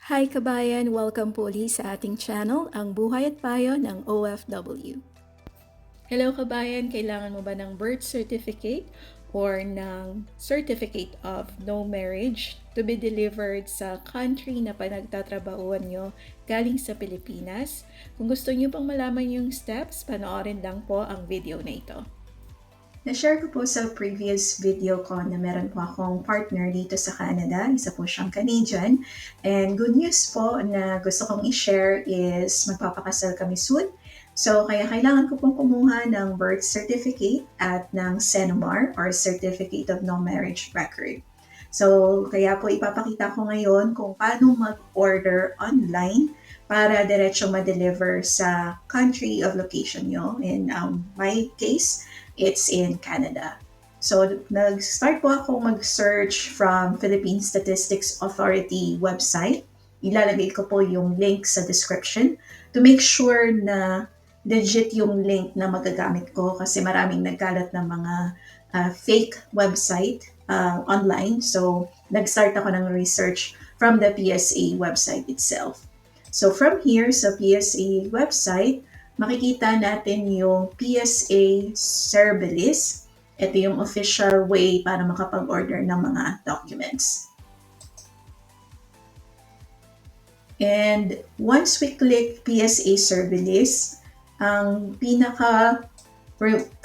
Hi kabayan! Welcome po ulit sa ating channel, ang Buhay at Payo ng OFW. Hello kabayan! Kailangan mo ba ng birth certificate or ng certificate of no marriage to be delivered sa country na pinagtatrabahuan nyo galing sa Pilipinas? Kung gusto nyo pang malaman yung steps, panoorin lang po ang video na ito. Na-share ko po sa previous video ko na meron po akong partner dito sa Canada. Isa po siyang Canadian. And good news po na gusto kong i-share is magpapakasal kami soon. So, kaya kailangan ko pong kumuha ng birth certificate at ng CENOMAR or Certificate of No Marriage Record. So, kaya po ipapakita ko ngayon kung paano mag-order online para diretso ma-deliver sa country of location nyo. In my case, it's in Canada. So, nag-start po ako mag-search from Philippine Statistics Authority website. Ilalagay ko po yung link sa description to make sure na legit yung link na magagamit ko kasi maraming nagkalat ng mga fake website online. So, nag-start ako ng research from the PSA website itself. So, from here sa PSA website, makikita natin yung PSA Service. Ito yung official way para makapag-order ng mga documents. And once we click PSA Service, ang pinaka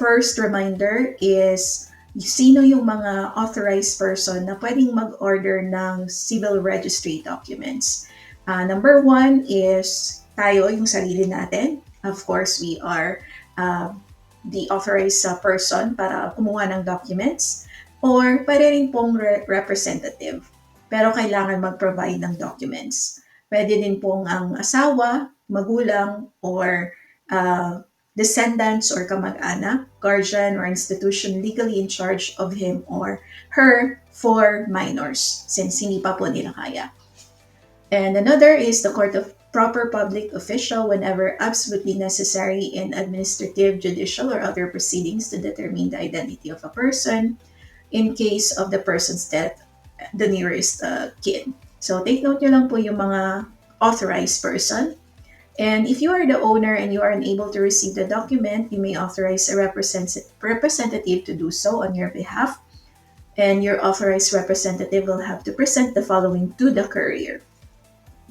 first reminder is sino yung mga authorized person na pwedeng mag-order ng civil registry documents. Number one is tayo, yung sarili natin. Of course, we are the authorized person para kumuha ng documents, or pwede rin pong representative, pero kailangan mag-provide ng documents. Pwede din pong ang asawa, magulang, or descendants or kamag-anak, guardian, or institution legally in charge of him or her for minors, since hindi pa po nila kaya. And another is the court of proper public official whenever absolutely necessary in administrative, judicial, or other proceedings to determine the identity of a person in case of the person's death, the nearest kin. So take note nyo lang po yung mga authorized person. And if you are the owner and you are unable to receive the document, you may authorize a representative to do so on your behalf. And your authorized representative will have to present the following to the courier: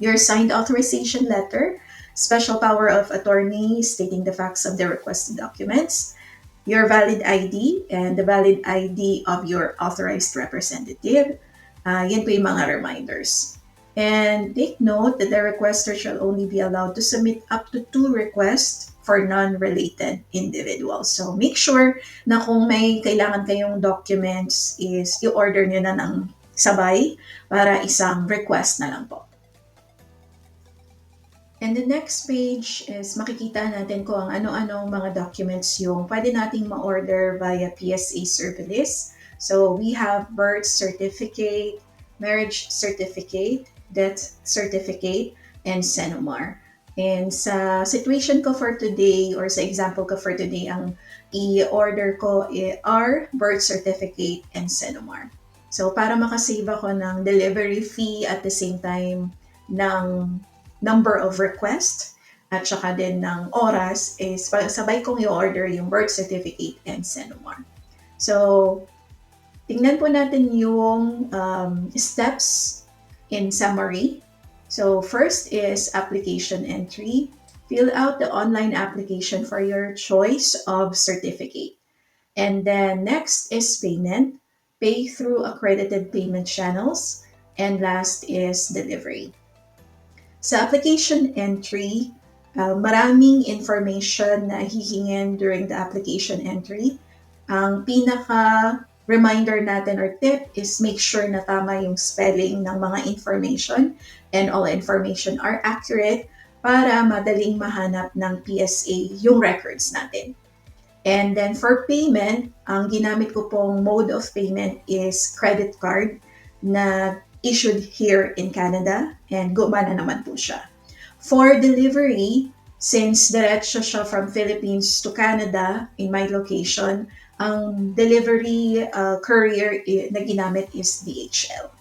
your signed authorization letter, special power of attorney stating the facts of the requested documents, your valid ID, and the valid ID of your authorized representative. Yan po yung mga reminders. And take note that the requester shall only be allowed to submit up to 2 requests for non-related individuals. So make sure na kung may kailangan kayong documents is i-order nyo na ng sabay para isang request na lang po. And the next page is makikita natin kung ano-anong mga documents yung pwede nating ma-order via PSA Service. So we have birth certificate, marriage certificate, death certificate, and CENOMAR. And sa situation ko for today, or sa example ko for today, ang i-order ko are birth certificate and CENOMAR. So para makasave ako ng delivery fee at the same time ng number of requests at saka din ng oras, is sabay kong i-order yung birth certificate and CENOMAR. So, tingnan po natin yung steps in summary. So, first is application entry. Fill out the online application for your choice of certificate. And then next is payment. Pay through accredited payment channels. And last is delivery. Sa application entry, maraming information na hihingin during the application entry. Ang pinaka-reminder natin or tip is make sure na tama yung spelling ng mga information and all information are accurate para madaling mahanap ng PSA yung records natin. And then for payment, ang ginamit ko pong mode of payment is credit card na issued here in Canada, and gumana naman po siya. For delivery, since diretso siya from Philippines to Canada in my location, ang delivery courier na ginamit is DHL.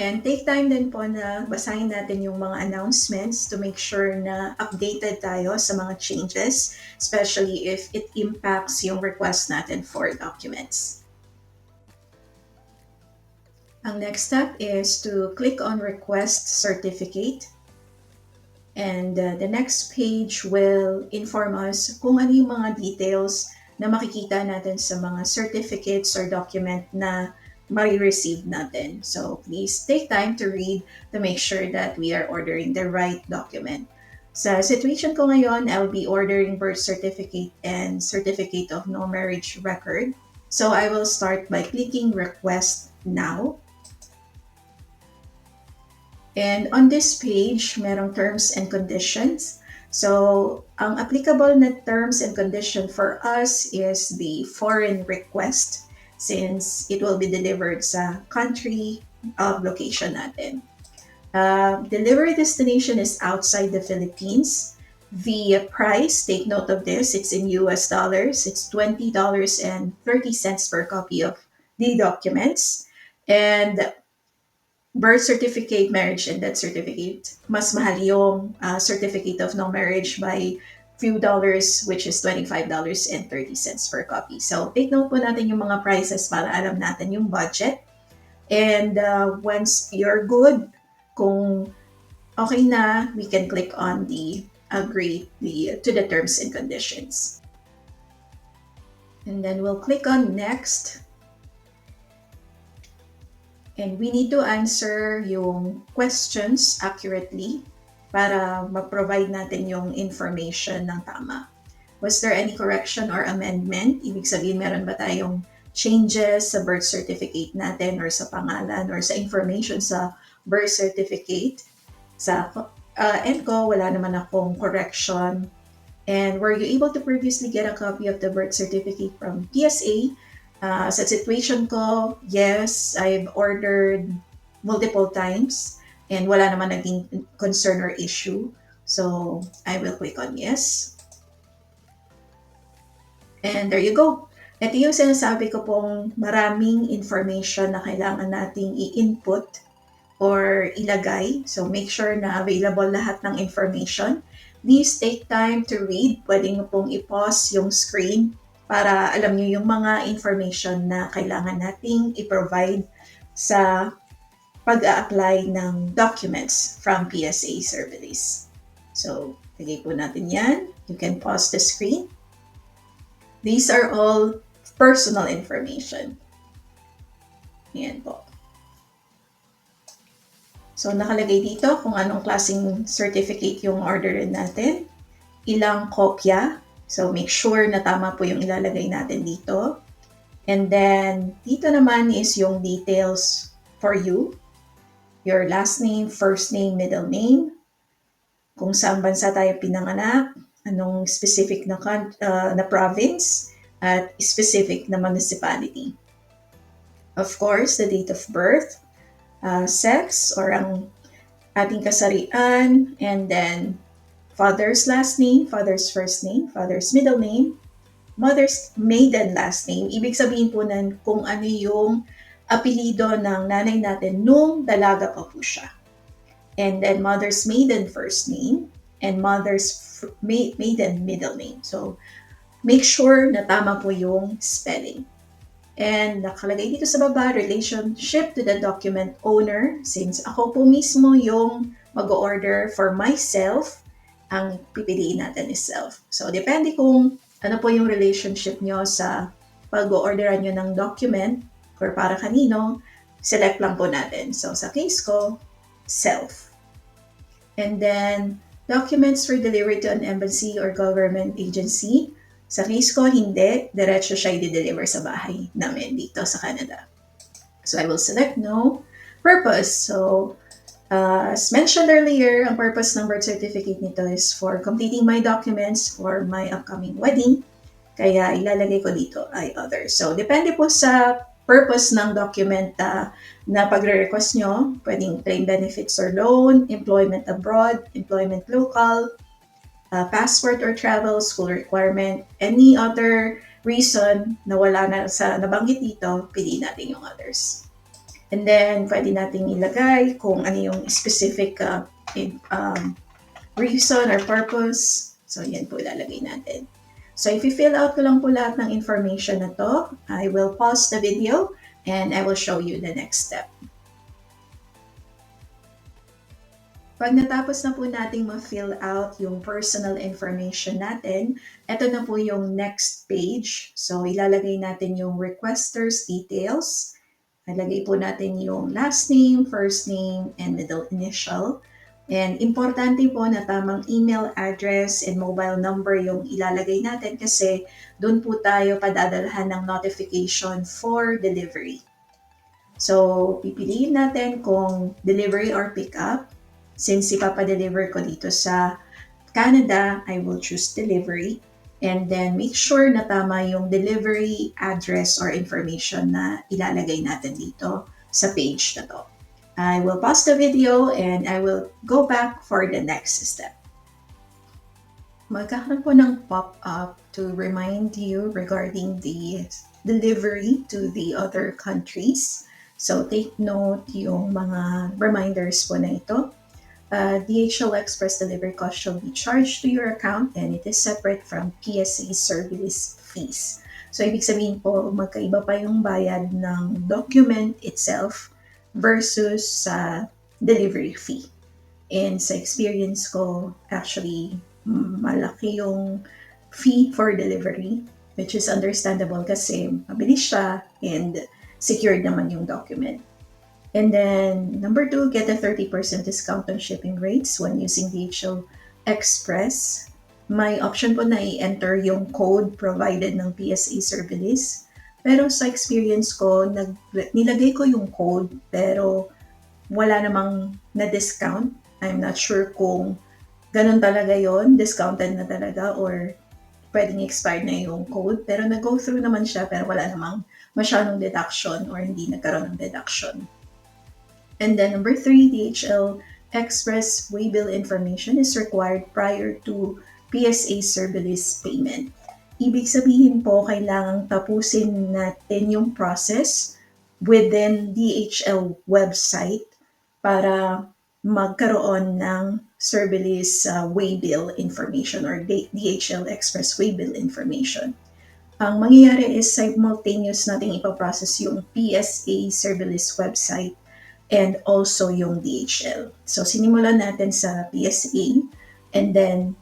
And take time din po na basahin natin yung mga announcements to make sure na updated tayo sa mga changes, especially if it impacts yung request natin for documents. Ang next step is to click on Request Certificate. And the next page will inform us kung ano yung mga details na makikita natin sa mga certificates or document na ma-receive natin. So please take time to read to make sure that we are ordering the right document. Sa situation ko ngayon, I'll be ordering birth certificate and certificate of no marriage record. So I will start by clicking Request Now. And on this page, merong terms and conditions. So, ang applicable na terms and condition for us is the foreign request since it will be delivered sa country of location natin. Delivery destination is outside the Philippines. The price, take note of this, it's in US dollars. It's $20.30 per copy of the documents. And birth certificate, marriage, and death certificate, mas mahal yung certificate of no marriage by few dollars, which is $25.30 per copy. So, take note po natin yung mga prices para alam natin yung budget. And once you're good, kung okay na, we can click on the agree to the terms and conditions. And then we'll click on next. And we need to answer yung questions accurately para ma-provide natin yung information ng tama. Was there any correction or amendment? Ibig sabihin, meron ba tayong changes sa birth certificate natin or sa pangalan or sa information sa birth certificate? Sa ENCO, wala naman akong correction. And were you able to previously get a copy of the birth certificate from PSA? Sa situation ko, yes, I've ordered multiple times and wala naman naging concern or issue. So, I will click on yes. And there you go. Ito yung sinasabi ko pong maraming information na kailangan nating i-input or ilagay. So, make sure na available lahat ng information. Please take time to read. Pwede nyo pong i-pause yung screen para alam nyo yung mga information na kailangan nating i-provide sa pag-a-apply ng documents from PSA Service. So, lagay po natin yan. You can pause the screen. These are all personal information. Yan po. So, nakalagay dito kung anong klaseng certificate yung orderin natin. Ilang kopya. So, make sure na tama po yung ilalagay natin dito. And then, dito naman is yung details for you. Your last name, first name, middle name. Kung saan bansa tayo pinanganak. Anong specific na province. At specific na municipality. Of course, the date of birth. Sex or ang ating kasarian. And then, father's last name, father's first name, father's middle name, mother's maiden last name. Ibig sabihin po nan kung ano yung apelido ng nanay natin nung dalaga pa po siya. And then mother's maiden first name and mother's maiden middle name. So, make sure na tama po yung spelling. And nakalagay dito sa baba, relationship to the document owner. Since ako po mismo yung mag-order for myself, ang pipiliin natin is self. So, depende kung ano po yung relationship nyo sa pag-orderan nyo ng document or para kanino, select lang po natin. So, sa case ko, self. And then, documents for delivery to an embassy or government agency. Sa case ko, hindi. Diretso siya i-deliver sa bahay namin dito sa Canada. So, I will select no. Purpose. So, as mentioned earlier, ang purpose ng birth certificate nito is for completing my documents for my upcoming wedding. Kaya ilalagay ko dito ay other. So, depende po sa purpose ng document na pagre-request nyo. Pwedeng claim benefits or loan, employment abroad, employment local, passport or travel, school requirement, any other reason na wala na sa nabanggit dito, piliin natin yung others. And then, pwede nating ilagay kung ano yung specific reason or purpose. So, yan po ilalagay natin. So, if you fill out ko lang po lahat ng information na to, I will pause the video and I will show you the next step. Pag natapos na po nating ma-fill out yung personal information natin, ito na po yung next page. So, ilalagay natin yung requester's details. Ilagay po natin yung last name, first name, and middle initial. And importante po na tamang email address and mobile number yung ilalagay natin kasi doon po tayo padadalhan ng notification for delivery. So, pipiliin natin kung delivery or pickup. Since ipapadeliver ko dito sa Canada, I will choose delivery. And then make sure na tama yung delivery address or information na ilalagay natin dito sa page na to. I will pause the video and I will go back for the next step. Magkakaroon po ng pop-up to remind you regarding the delivery to the other countries. So take note yung mga reminders po na ito. DHL Express delivery cost shall be charged to your account and it is separate from PSA service fees. So, ibig sabihin po, magkaiba pa yung bayad ng document itself versus sa delivery fee. And sa experience ko, actually, malaki yung fee for delivery, which is understandable kasi mabilis siya and secured naman yung document. And then, number 2, get a 30% discount on shipping rates when using DHL Express. May option po na i-enter yung code provided ng PSA Service. Pero sa experience ko, nilagay ko yung code pero wala namang na-discount. I'm not sure kung ganun talaga yon, discounted na talaga or pwedeng expired na yung code. Pero nag-go through naman siya pero wala namang masyadong deduction or hindi nagkaroon ng deduction. And then number 3, DHL Express waybill information is required prior to PSA service payment. Ibig sabihin po, kailangang tapusin natin yung process within DHL website para magkaroon ng service waybill information or DHL Express waybill information. Ang mangyayari is simultaneous nating ipaprocess yung PSA service website and also yung DHL. So, sinimulan natin sa PSA and then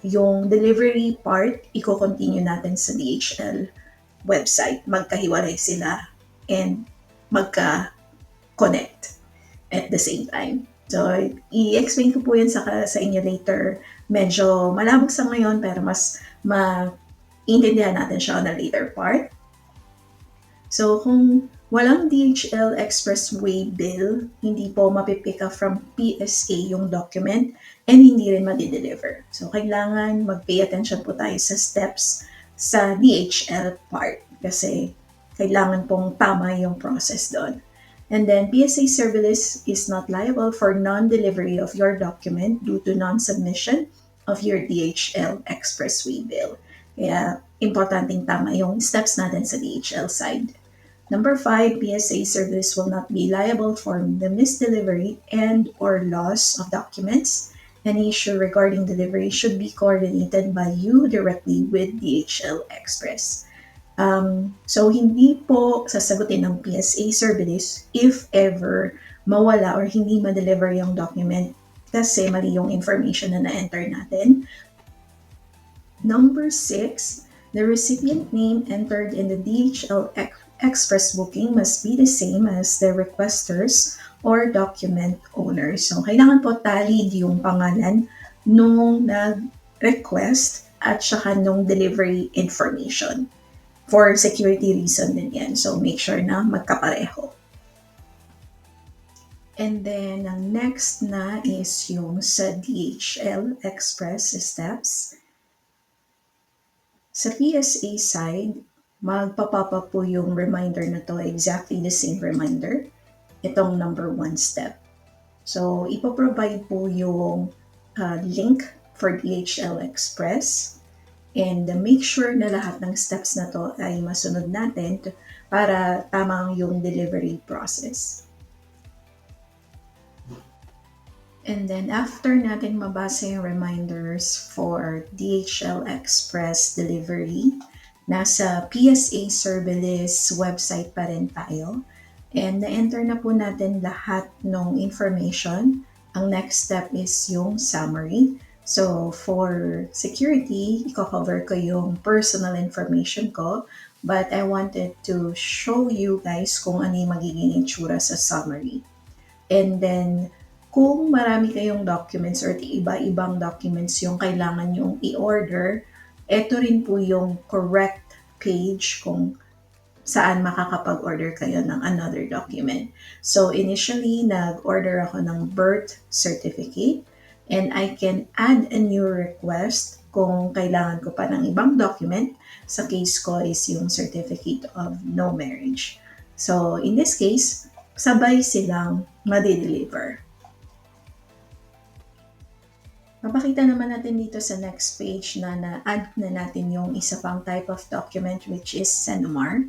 yung delivery part, i-continue natin sa DHL website. Magkahiwalay sila and magka-connect at the same time. So, i-explain ko po yan sa inyo later. Medyo malabog sa ngayon pero mas maintindihan natin siya on a later part. So, kung walang DHL Express waybill, hindi po mapipick up from PSA yung document and hindi rin ma-deliver. So, kailangan mag-pay attention po tayo sa steps sa DHL part kasi kailangan pong tama yung process doon. And then, PSA Service is not liable for non-delivery of your document due to non-submission of your DHL Express waybill. Kaya, importanteng tama yung steps natin sa DHL side. Number 5, PSA Service will not be liable for the misdelivery and or loss of documents. Any issue regarding delivery should be coordinated by you directly with DHL Express. So, hindi po sasagutin ng PSA Service if ever mawala or hindi ma-deliver yung document kasi mali yung information na na-enter natin. Number 6, the recipient name entered in the DHL Express booking must be the same as the requesters or document owner. So, kailangan po tallied yung pangalan nung nag-request at saka nung delivery information. For security reason din yan. So, make sure na magkapareho. And then, ang next na is yung sa DHL Express steps. Sa PSA side, magpapop up po yung reminder na to, exactly the same reminder. Itong number 1 step. So, ipoprovide po yung link for DHL Express and make sure na lahat ng steps na to ay masunod natin para tamang yung delivery process. And then after natin mabasa yung reminders for DHL Express delivery, nasa PSA Service website pa rin tayo. And na-enter na po natin lahat ng information. Ang next step is yung summary. So for security, i-cover ko yung personal information ko. But I wanted to show you guys kung ano yung magiging itsura sa summary. And then, kung marami kayong documents or iba-ibang documents yung kailangan yung i-order, ito rin po yung correct page kung saan makakapag-order kayo ng another document. So initially, nag-order ako ng birth certificate and I can add a new request kung kailangan ko pa ng ibang document. Sa case ko is yung certificate of no marriage. So in this case, sabay silang madi-deliver. Mapakita naman natin dito sa next page na na-add na natin yung isa pang type of document which is SENOMAR.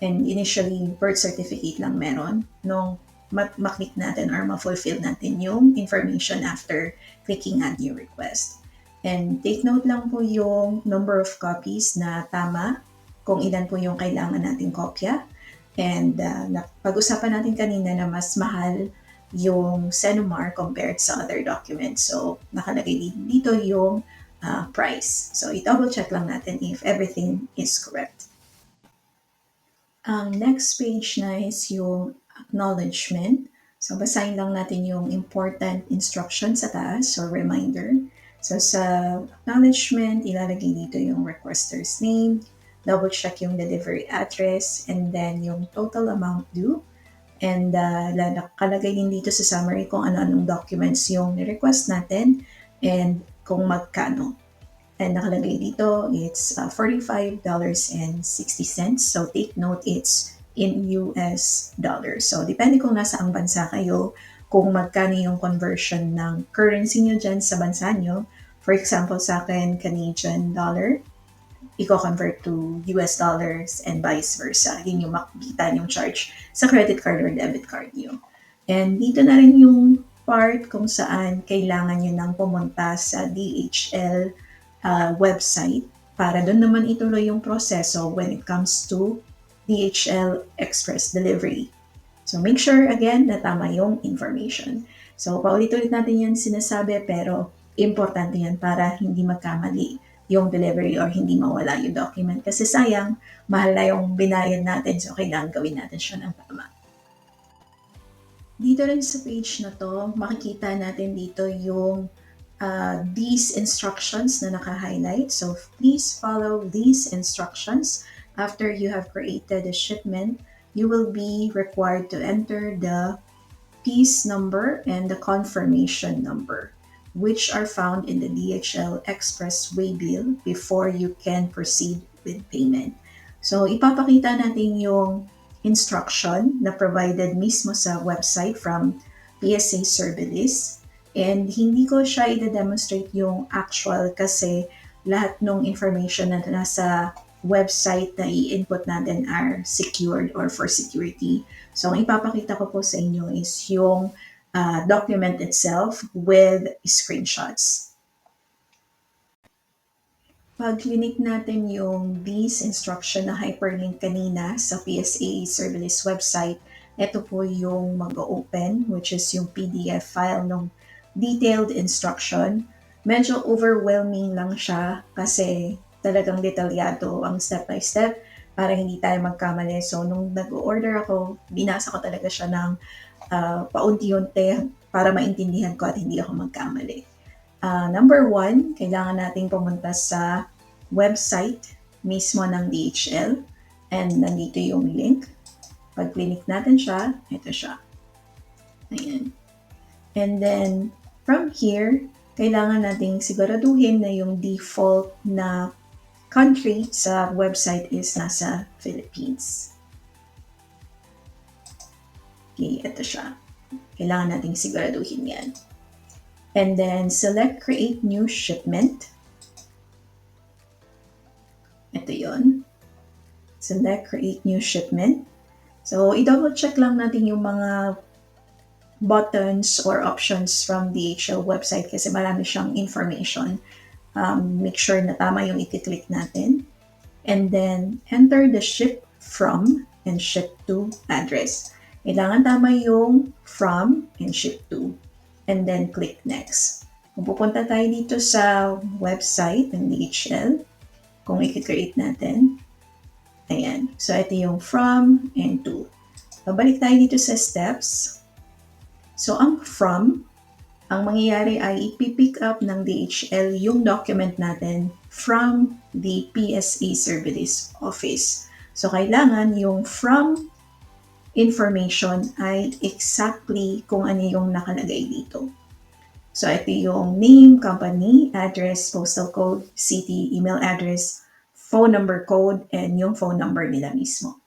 And initially, birth certificate lang meron. Nung maklik natin or ma-fulfill natin yung information after clicking add new request. And take note lang po yung number of copies na tama kung ilan po yung kailangan nating kopya. And pag-usapan natin kanina na mas mahal yung SENOMAR compared sa other documents. So, nakalagay dito yung price. So, i-double check lang natin if everything is correct. Ang next page na is yung acknowledgement. So, basahin lang natin yung important instructions sa taas or reminder. So, sa acknowledgement, ilalagay dito yung requester's name, double check yung delivery address, and then yung total amount due. And nakalagay din dito sa summary kung ano-anong documents yung request natin and kung magkano. And nakalagay dito, it's $45.60. So take note, it's in US dollars. So depende kung nasa ang bansa kayo, kung magkano yung conversion ng currency nyo dyan sa bansa nyo. For example, sa akin, Canadian dollar, i-convert to US dollars and vice versa. Yun yung makikita yung charge sa credit card or debit card nyo. And dito na rin yung part kung saan kailangan nyo nang pumunta sa DHL website para doon naman ituloy yung proseso when it comes to DHL Express delivery. So make sure again na tama yung information. So paulit-ulit natin yan sinasabi pero importante yan para hindi magkamali yung delivery or hindi mawala yung document. Kasi sayang, mahal na yung binayad natin so kailangan gawin natin siya ng tama. Dito rin sa page na to, makikita natin dito yung these instructions na naka-highlight. So please follow these instructions. After you have created a shipment, you will be required to enter the piece number and the confirmation number, which are found in the DHL Express waybill before you can proceed with payment. So ipapakita natin yung instruction na provided mismo sa website from PSA Service. And hindi ko siya i-demonstrate yung actual kasi lahat ng information na nasa website na i-input natin are secured or for security. So, ang ipapakita ko po sa inyo is yung document itself with screenshots. Pag clinic natin yung these instruction na hyperlink kanina sa PSA Service website, ito po yung mag-open, which is yung PDF file ng detailed instruction. Medyo overwhelming lang siya kasi talagang detalyado ang step-by-step para hindi tayo magkamali. So, nung nag-order ako, binasa ko talaga siya ng paunti-unti para maintindihan ko at hindi ako magkamali. Number 1, kailangan nating pumunta sa website mismo ng DHL and nandito yung link. Pag click natin siya, ito siya. Ayan. And then, from here, kailangan nating siguraduhin na yung default na country sa website is nasa Philippines. Okay, ito siya. Kailangan nating siguraduhin yan. And then, select Create New Shipment. Ito yon. Select Create New Shipment. So, i-double check lang natin yung mga buttons or options from DHL website kasi marami siyang information. Make sure na tama yung i-click natin. And then, enter the ship from and ship to address. Kailangan tama yung from and ship to. And then, click next. Kung pupunta tayo dito sa website ng DHL, kung i-create natin, ayan. So, ito yung from and to. Babalik tayo dito sa steps. So, ang from, ang mangyayari ay ipipick up ng DHL yung document natin from the PSA Service Office. So, kailangan yung from information ay exactly kung ano yung nakalagay dito. So, ito yung name, company, address, postal code, city, email address, phone number code, and yung phone number nila mismo.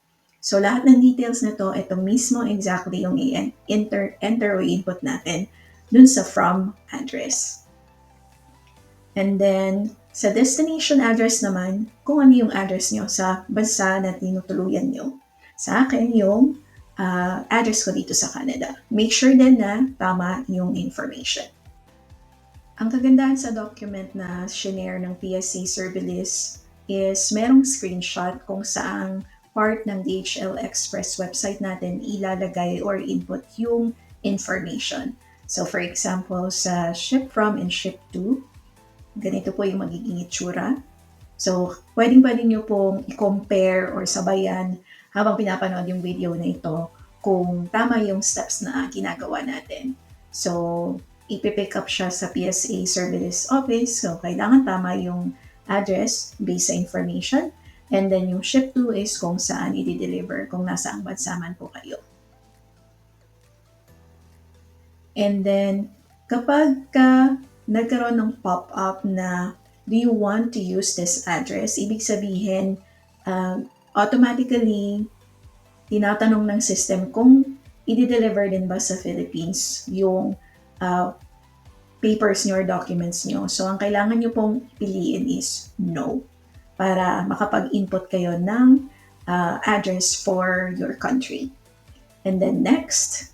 So, lahat ng details na to, ito mismo exactly yung enter o input natin dun sa from address. And then, sa destination address naman, kung ano yung address nyo sa bansa na tinutuluyan nyo. Sa akin, yung address ko dito sa Canada. Make sure din na tama yung information. Ang kagandahan sa document na shinare ng PSA Service is merong screenshot kung saang part ng DHL Express website natin ilalagay or input yung information. So for example, sa ship from and ship to, ganito po yung magiging itsura. So pwedeng nyo pong i-compare or sabayan habang pinapanood yung video na ito kung tama yung steps na ginagawa natin. So ipipick up siya sa PSA Service Office. So kailangan tama yung address based sa information. And then yung ship to is kung saan i-deliver, kung nasaang bansa man po kayo. And then, kapag nagkaroon ng pop-up na do you want to use this address, ibig sabihin, automatically, tinatanong ng system kung i-deliver din ba sa Philippines yung papers nyo or documents nyo. So, ang kailangan nyo pong piliin is no, para makapag-input kayo ng address for your country. And then next,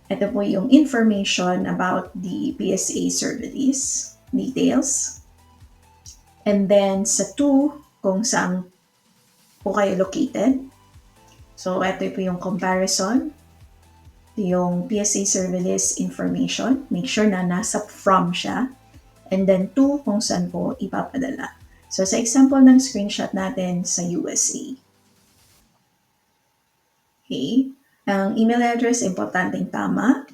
ito po yung information about the PSA service details. And then sa to, kung saan po kayo located. So ito po yung comparison. Yung PSA service information. Make sure na nasa from siya. And then to, kung saan po ipapadala. So sa example ng screenshot natin sa USA. Okay. Ang email address, importanteng tama.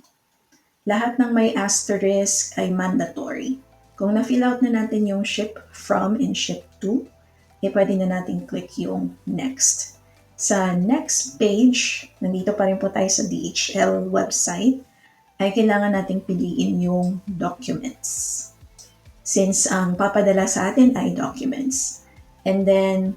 Lahat ng may asterisk ay mandatory. Kung na-fill out na natin yung ship from and ship to, pwede na natin click yung next. Sa next page, nandito pa rin po tayo sa DHL website, ay kailangan nating piliin yung documents. Since ang papadala sa atin ay documents. And then,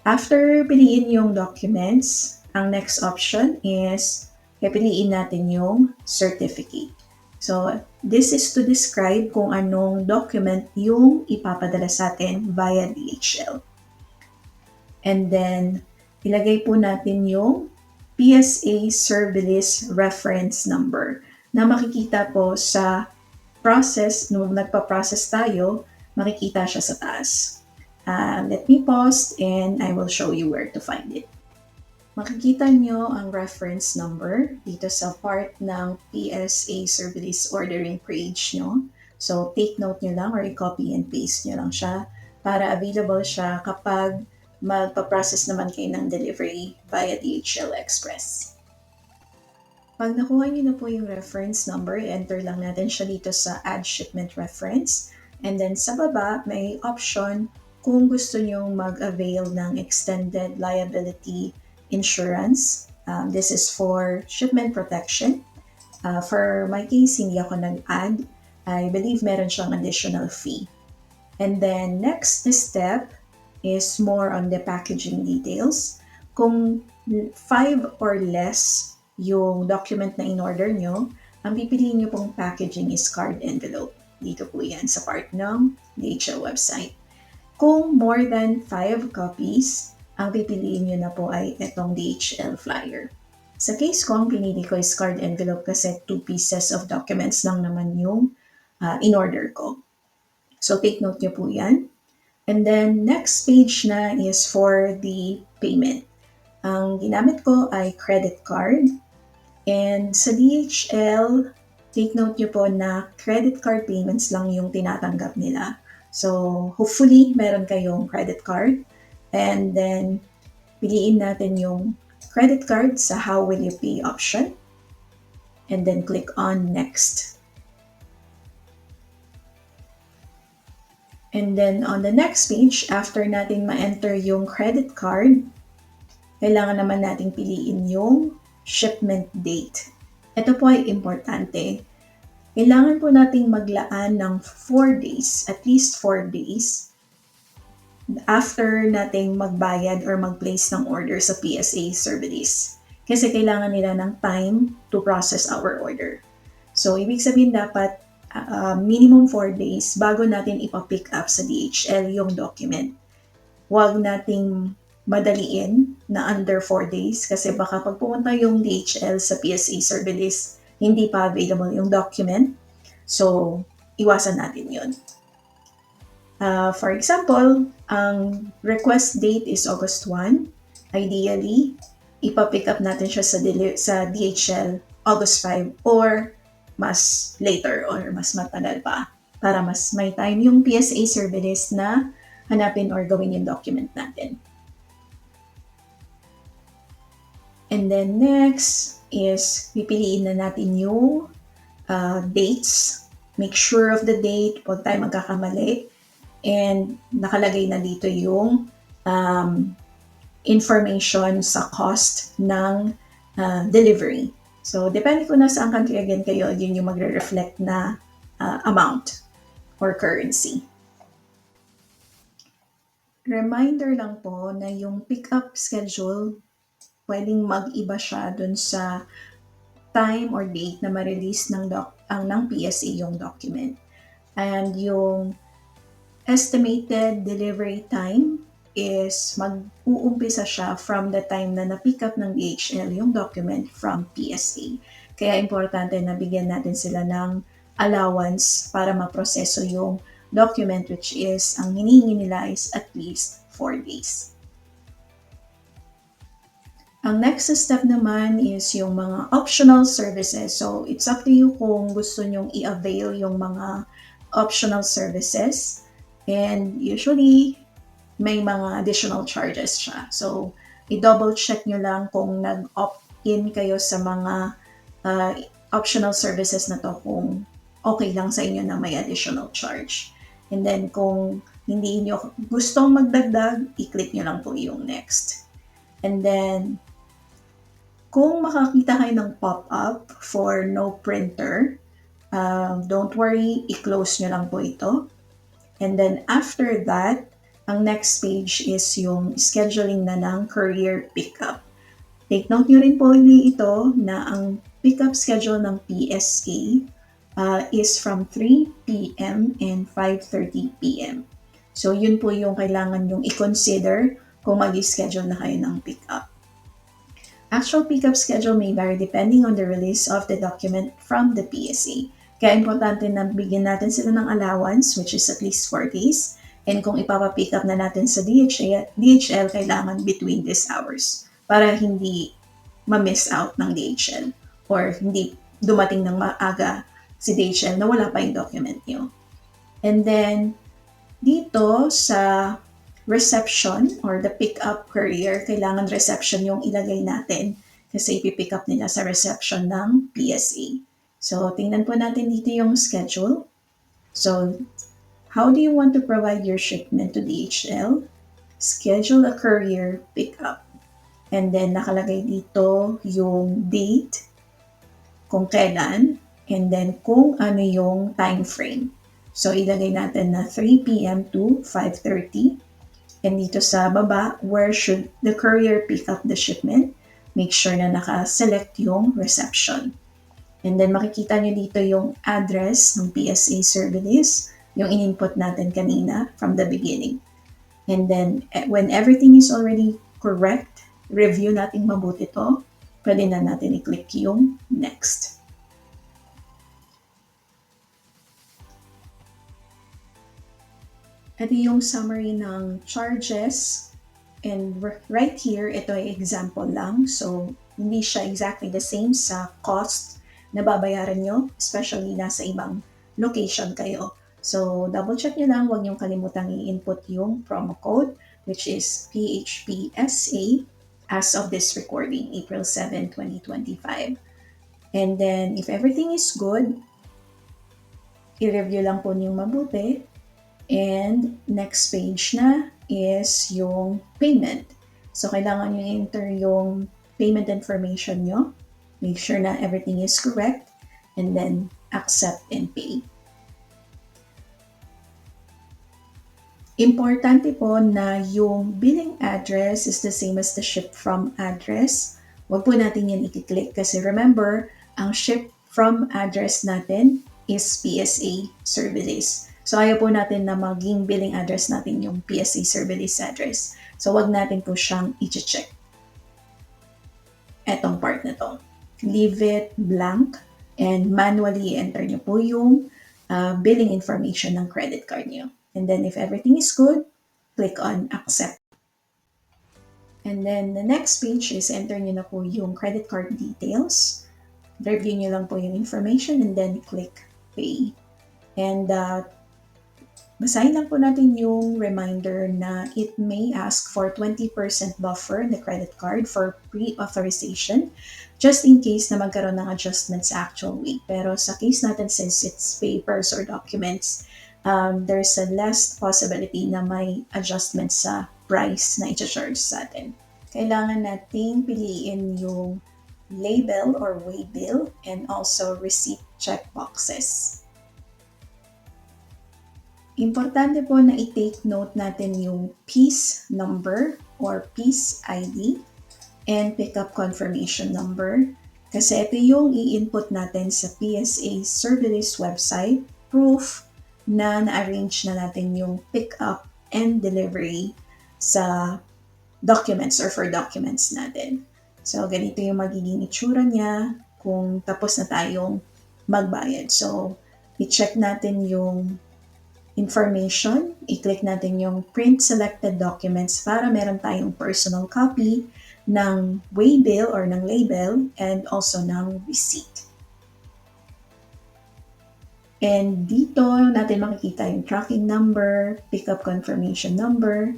after piliin yung documents, ang next option is pipiliin natin yung certificate. So, this is to describe kung anong document yung ipapadala sa atin via DHL. And then, ilagay po natin yung PSA Service Reference Number na makikita po sa process, nung nagpa-process tayo, makikita siya sa taas. Let me pause and I will show you where to find it. Makikita nyo ang reference number dito sa part ng PSA Service Ordering page nyo. So, take note nyo lang or i-copy and paste nyo lang siya para available siya kapag magpa-process naman kayo ng delivery via DHL Express. Pag nakuha nyo na po yung reference number, enter lang natin siya dito sa Add Shipment Reference. And then sa baba, may option kung gusto nyo mag-avail ng Extended Liability Insurance. This is for shipment protection. For my case, hindi ako nag-add. I believe meron siyang additional fee. And then next step is more on the packaging details. Kung 5 or less yung document na in-order nyo, ang pipiliin nyo pong packaging is card envelope. Dito po yan sa part ng DHL website. Kung more than 5 copies, ang pipiliin nyo na po ay itong DHL flyer. Sa case ko, ang pinili ko is card envelope kasi 2 pieces of documents lang naman yung in-order ko. So take note nyo po yan. And then next page na is for the payment. Ang ginamit ko ay credit card. And sa DHL, take note nyo po na credit card payments lang yung tinatanggap nila. So hopefully meron kayong credit card. And then piliin natin yung credit card sa how will you pay option. And then click on next. And then on the next page, after natin ma-enter yung credit card, kailangan naman nating piliin yung shipment date. Ito po ay importante. Kailangan po nating maglaan ng 4 days, at least 4 days, after nating magbayad or mag-place ng order sa PSA Service. Kasi kailangan nila ng time to process our order. So, ibig sabihin dapat minimum 4 days bago natin ipa-pick up sa DHL yung document. Huwag nating madaliin na under 4 days kasi baka pag pumunta yung DHL sa PSA Service, hindi pa available yung document. So, iwasan natin yun. For example, ang request date is August 1. Ideally, ipa-pick up natin siya sa DHL August 5 or mas later or mas matagal pa para mas may time yung PSA Service na hanapin or gawin yung document natin. And then next is pipiliin na natin yung dates. Make sure of the date, huwag tayo magkakamali. And nakalagay na dito yung information sa cost ng delivery. So, depende kung nasaan country again kayo, yun yung magre-reflect na amount or currency. Reminder lang po na yung pick-up schedule, pwedeng mag-iba siya dun sa time or date na ma-release ng PSA yung document. And yung estimated delivery time is mag-uumpisa siya from the time na na-pick up ng DHL yung document from PSA. Kaya importante na bigyan natin sila ng allowance para maproseso yung document, which is, ang hinihingi nila is at least 4 days. Ang next step naman is yung mga optional services. So, it's up to you kung gusto nyong i-avail yung mga optional services. And usually, may mga additional charges siya. So, i-double check nyo lang kung nag-opt-in kayo sa mga optional services na to kung okay lang sa inyo na may additional charge. And then, kung hindi nyo gustong magdagdag, i-click nyo lang po yung next. And then, kung makakita kayo ng pop-up for no printer, don't worry, i-close nyo lang po ito. And then after that, ang next page is yung scheduling na ng courier pickup. Take note nyo rin po ito na ang pickup schedule ng PSA is from 3 p.m. and 5:30 p.m. So yun po yung kailangan yung i-consider kung mag-schedule na kayo ng pickup. Actual pickup schedule may vary depending on the release of the document from the PSA. Kaya importante na bigyan natin sila ng allowance, which is at least 4 days. And kung ipapapick up na natin sa DHL, kailangan between these hours para hindi ma-miss out ng DHL or hindi dumating ng maaga si DHL na wala pa yung document nyo. And then, dito sa reception or the pick-up courier, kailangan reception yung ilagay natin kasi ipipick up nila sa reception ng PSA. So, tingnan po natin dito yung schedule. So, how do you want to provide your shipment to DHL? Schedule a courier pickup. And then, nakalagay dito yung date, kung kailan, and then kung ano yung time frame. So, ilagay natin na 3 p.m. to 5:30. And dito sa baba, where should the courier pick up the shipment? Make sure na naka-select yung reception. And then makikita nyo dito yung address ng PSA Service, yung in-input natin kanina from the beginning. And then when everything is already correct, review natin mabuti to. pwede na natin i-click yung next. Ito yung summary ng charges. And right here, ito ay example lang. So, hindi siya exactly the same sa cost na babayaran nyo, especially nasa ibang location kayo. So, double check nyo lang, huwag nyo kalimutang i-input yung promo code, which is PHPSA as of this recording, April 7, 2025. And then, if everything is good, i-review lang po niyo mabuti. And next page na is yung payment. So, kailangan nyo enter yung payment information nyo. Make sure na everything is correct. And then, accept and pay. Importante po na yung billing address is the same as the ship from address. Huwag po natin yan i-click kasi remember, ang ship from address natin is PSA Services. So, ayaw po natin na maging billing address natin yung PSA Services address. So, wag natin po siyang i-check. Etong part na to. Leave it blank and manually enter nyo po yung billing information ng credit card nyo. And then, if everything is good, click on accept. And then, the next page is enter nyo na po yung credit card details. Review nyo lang po yung information and then click pay. And basahin lang po natin yung reminder na it may ask for 20% buffer in the credit card for pre-authorization just in case na magkaroon ng adjustment sa actual weight. Pero sa case natin, since it's papers or documents, there's a less possibility na may adjustment sa price na i-charge sa atin. Kailangan nating piliin yung label or waybill and also receipt checkboxes. Importante po na i-take note natin yung piece number or piece ID and pickup confirmation number kasi ito yung i-input natin sa PSA Services website, proof na na-arrange na natin yung pickup and delivery sa documents or for documents natin. So, ganito yung magiging itsura niya kung tapos na tayong magbayad. So, i-check natin yung information, i-click natin yung print selected documents para meron tayong personal copy ng waybill or ng label and also ng receipt. And dito natin makikita yung tracking number, pickup confirmation number,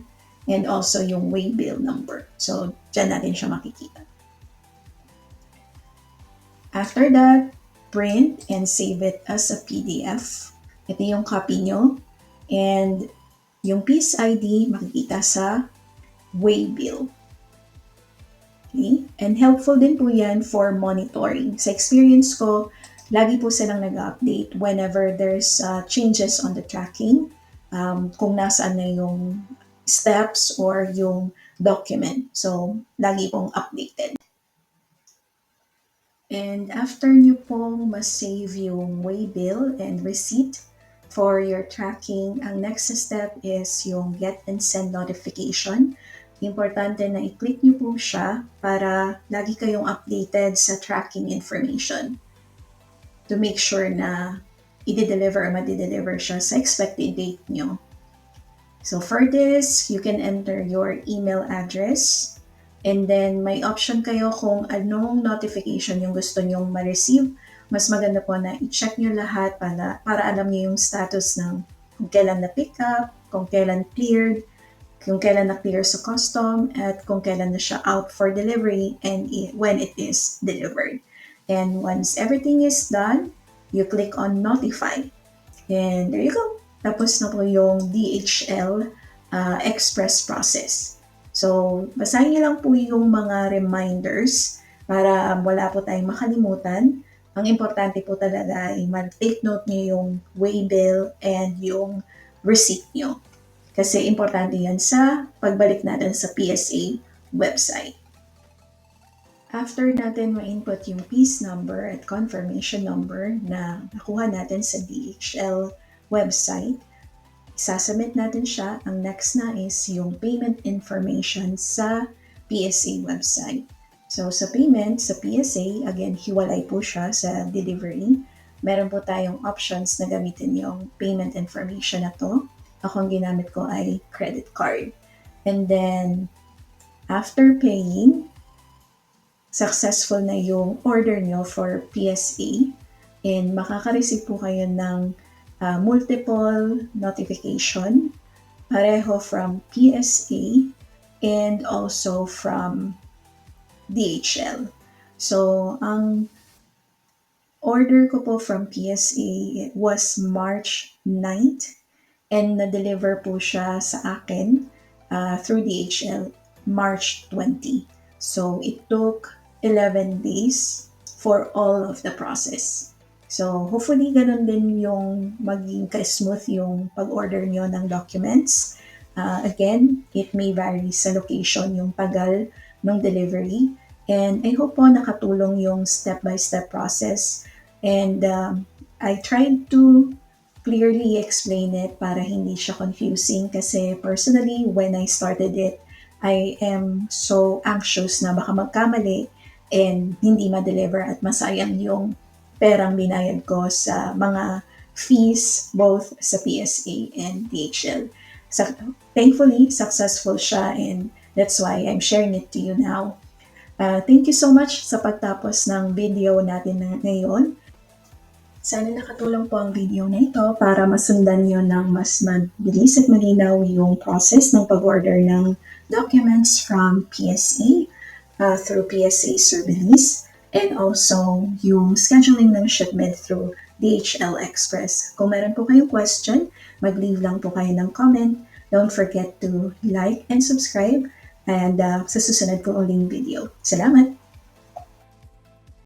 and also yung waybill number. So, dyan natin siya makikita. After that, print and save it as a PDF. Ito yung copy nyo. And yung piece ID makikita sa waybill. Okay? And helpful din po yan for monitoring. Sa experience ko, lagi po silang nag-update whenever there's changes on the tracking, kung nasaan na yung steps or yung document. So, lagi pong updated. And after nyo pong ma-save yung waybill and receipt, for your tracking, ang next step is yung get and send notification. Importante na i-click nyo po siya para lagi kayong updated sa tracking information to make sure na i-deliver or madi-deliver siya sa expected date nyo. So for this, you can enter your email address and then may option kayo kung anong notification yung gusto nyong ma-receive. Mas maganda po na i-check nyo lahat para alam nyo yung status ng kung kailan na-pick up, kung kailan cleared, kung kailan na-clear sa custom, at kung kailan na siya out for delivery and when it is delivered. And once everything is done, you click on notify. And there you go. Tapos na po yung DHL express process. So, basahin nyo lang po yung mga reminders para wala po tayong makalimutan. Ang importante po talaga ay mag-take note nyo yung waybill and yung receipt nyo. Kasi importante yan sa pagbalik natin sa PSA website. After natin ma-input yung piece number at confirmation number na nakuha natin sa DHL website, isasubmit natin siya. Ang next na is yung payment information sa PSA website. So sa payment, sa PSA, again, hiwalay po siya sa delivery. Meron po tayong options na gamitin yung payment information na to. Ako ang ginamit ko ay credit card. And then, after paying, successful na yung order nyo for PSA and makaka-receive po kayo ng multiple notification pareho from PSA and also from DHL. So, ang order ko po from PSA was March 9th and na-deliver po siya sa akin through DHL March 20. So, it took 11 days for all of the process. So, hopefully, ganun din yung maging ka-smooth yung pag-order nyo ng documents. Again, it may vary sa location yung tagal ng delivery. And I hope po nakatulong yung step-by-step process. And I tried to clearly explain it para hindi siya confusing kasi personally, when I started it, I am so anxious na baka magkamali and hindi ma-deliver at masayang yung perang binayad ko sa mga fees both sa PSA and DHL. So, thankfully, successful siya and that's why I'm sharing it to you now. Thank you so much sa pagtapos ng video natin ngayon. Sana nakatulong po ang video na ito para masundan nyo ng mas mabilis at malinaw yung process ng pag-order ng documents from PSA through PSA Service and also yung scheduling ng shipment through DHL Express. Kung meron po kayong question, mag-leave lang po kayo ng comment. Don't forget to like and subscribe and sa susunod ko uling video. Salamat!